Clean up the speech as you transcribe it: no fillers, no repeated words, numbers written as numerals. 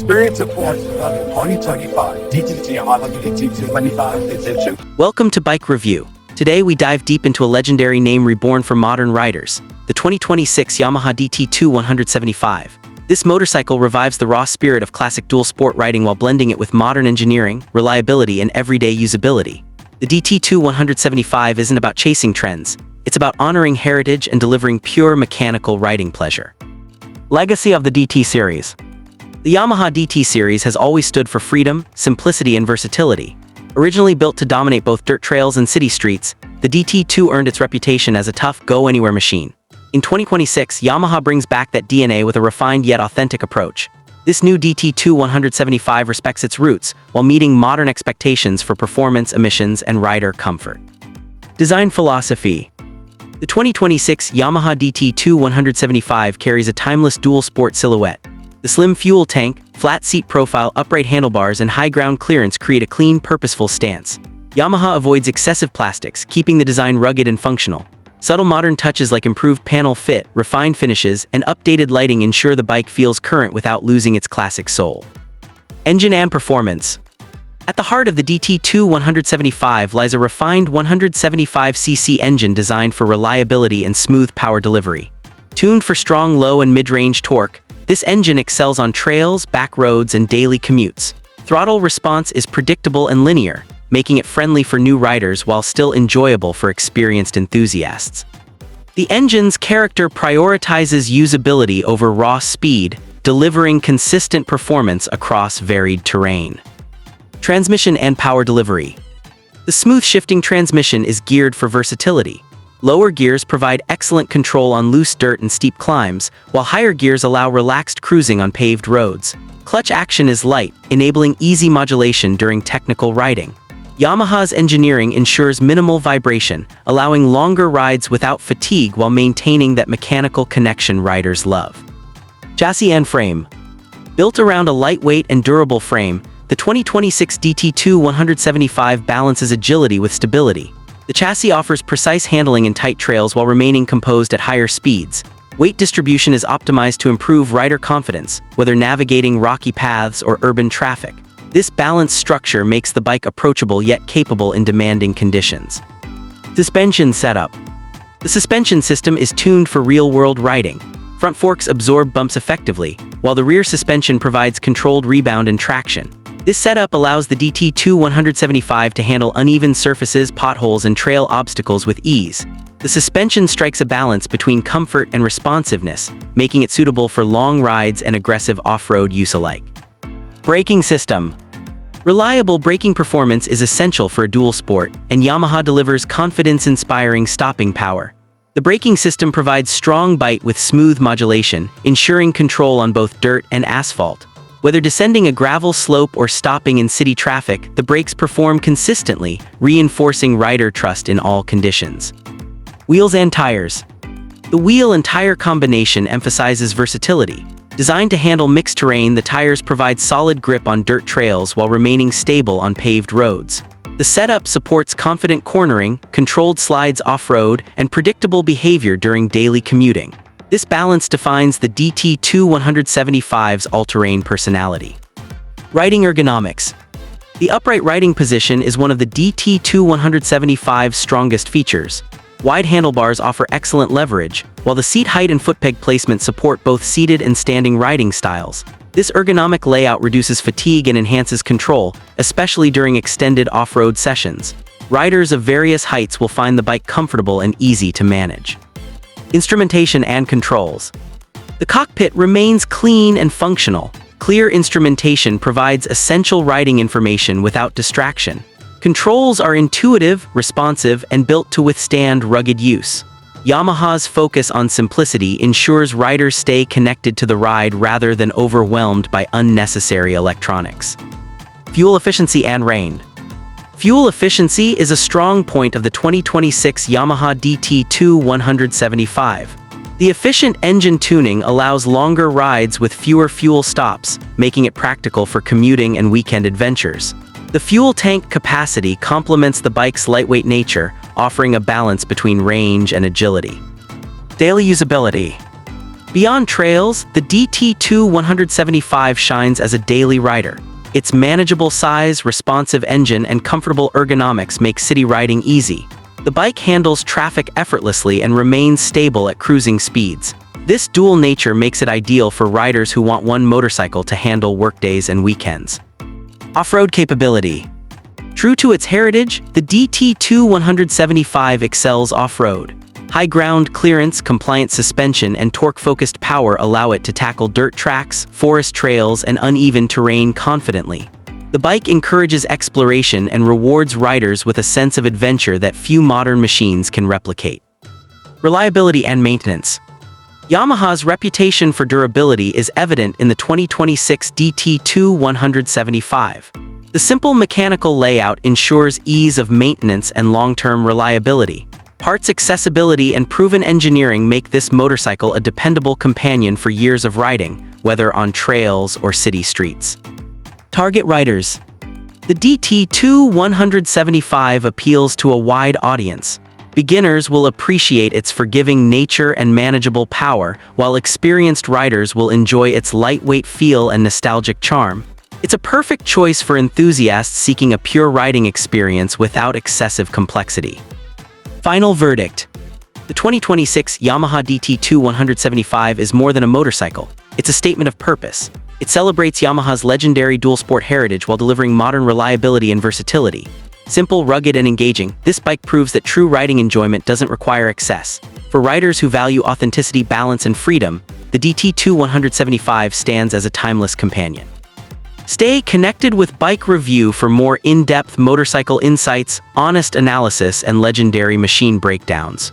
Experience of force on the 2025 DT2 Yamaha DT2 25 edition. Welcome to Bike Review. Today we dive deep into a legendary name reborn for modern riders, the 2026 Yamaha DT2 175. This motorcycle revives the raw spirit of classic dual sport riding while blending it with modern engineering, reliability, and everyday usability. The DT2 175 isn't about chasing trends, it's about honoring heritage and delivering pure mechanical riding pleasure. Legacy of the DT series. The Yamaha DT series has always stood for freedom, simplicity, and versatility. Originally built to dominate both dirt trails and city streets, the DT2 earned its reputation as a tough, go-anywhere machine. In 2026, Yamaha brings back that DNA with a refined yet authentic approach. This new DT2 175 respects its roots while meeting modern expectations for performance, emissions, and rider comfort. Design philosophy. The 2026 Yamaha DT2 175 carries a timeless dual sport silhouette. The slim fuel tank, flat seat profile, upright handlebars, and high ground clearance create a clean, purposeful stance. Yamaha avoids excessive plastics, keeping the design rugged and functional. Subtle modern touches like improved panel fit, refined finishes, and updated lighting ensure the bike feels current without losing its classic soul. Engine and performance. At the heart of the DT2 175 lies a refined 175cc engine designed for reliability and smooth power delivery. Tuned for strong low and mid-range torque, this engine excels on trails, back roads, and daily commutes. Throttle response is predictable and linear, making it friendly for new riders while still enjoyable for experienced enthusiasts. The engine's character prioritizes usability over raw speed, delivering consistent performance across varied terrain. Transmission and power delivery. The smooth shifting transmission is geared for versatility. Lower gears provide excellent control on loose dirt and steep climbs, while higher gears allow relaxed cruising on paved roads. Clutch action is light, enabling easy modulation during technical riding. Yamaha's engineering ensures minimal vibration, allowing longer rides without fatigue while maintaining that mechanical connection riders love. Chassis and frame. Built around a lightweight and durable frame, the 2026 DT2 175 balances agility with stability. The chassis offers precise handling in tight trails while remaining composed at higher speeds. Weight distribution is optimized to improve rider confidence, whether navigating rocky paths or urban traffic. This balanced structure makes the bike approachable yet capable in demanding conditions. Suspension setup. The suspension system is tuned for real-world riding. Front forks absorb bumps effectively, while the rear suspension provides controlled rebound and traction. This setup allows the DT2 175 to handle uneven surfaces, potholes, and trail obstacles with ease. The suspension strikes a balance between comfort and responsiveness, making it suitable for long rides and aggressive off-road use alike. Braking system. Reliable braking performance is essential for a dual sport, and Yamaha delivers confidence-inspiring stopping power. The braking system provides strong bite with smooth modulation, ensuring control on both dirt and asphalt. Whether descending a gravel slope or stopping in city traffic, the brakes perform consistently, reinforcing rider trust in all conditions. Wheels and tires. The wheel and tire combination emphasizes versatility. Designed to handle mixed terrain, the tires provide solid grip on dirt trails while remaining stable on paved roads. The setup supports confident cornering, controlled slides off-road, and predictable behavior during daily commuting. This balance defines the DT2 175's all-terrain personality. Riding ergonomics. The upright riding position is one of the DT2 175's strongest features. Wide handlebars offer excellent leverage, while the seat height and foot peg placement support both seated and standing riding styles. This ergonomic layout reduces fatigue and enhances control, especially during extended off-road sessions. Riders of various heights will find the bike comfortable and easy to manage. Instrumentation and controls. The cockpit remains clean and functional. Clear instrumentation provides essential riding information without distraction. Controls are intuitive, responsive, and built to withstand rugged use. Yamaha's focus on simplicity ensures riders stay connected to the ride rather than overwhelmed by unnecessary electronics. Fuel efficiency and range. Fuel efficiency is a strong point of the 2026 Yamaha DT2 175. The efficient engine tuning allows longer rides with fewer fuel stops, making it practical for commuting and weekend adventures. The fuel tank capacity complements the bike's lightweight nature, offering a balance between range and agility. Daily usability. Beyond trails, the DT2 175 shines as a daily rider. Its manageable size, responsive engine, and comfortable ergonomics make city riding easy. The bike handles traffic effortlessly and remains stable at cruising speeds. This dual nature makes it ideal for riders who want one motorcycle to handle workdays and weekends. Off-road capability. True to its heritage, the DT2 175 excels off-road. High ground clearance, compliant suspension, and torque-focused power allow it to tackle dirt tracks, forest trails, and uneven terrain confidently. The bike encourages exploration and rewards riders with a sense of adventure that few modern machines can replicate. Reliability and maintenance. Yamaha's reputation for durability is evident in the 2026 DT2 175. The simple mechanical layout ensures ease of maintenance and long-term reliability. Parts accessibility and proven engineering make this motorcycle a dependable companion for years of riding, whether on trails or city streets. Target riders. The DT2 175 appeals to a wide audience. Beginners will appreciate its forgiving nature and manageable power, while experienced riders will enjoy its lightweight feel and nostalgic charm. It's a perfect choice for enthusiasts seeking a pure riding experience without excessive complexity. Final verdict. The 2026 Yamaha DT2 175 is more than a motorcycle. It's a statement of purpose. It celebrates Yamaha's legendary dual-sport heritage while delivering modern reliability and versatility. Simple, rugged, and engaging, this bike proves that true riding enjoyment doesn't require excess. For riders who value authenticity, balance, and freedom, the DT2 175 stands as a timeless companion. Stay connected with Bike Review for more in-depth motorcycle insights, honest analysis, and legendary machine breakdowns.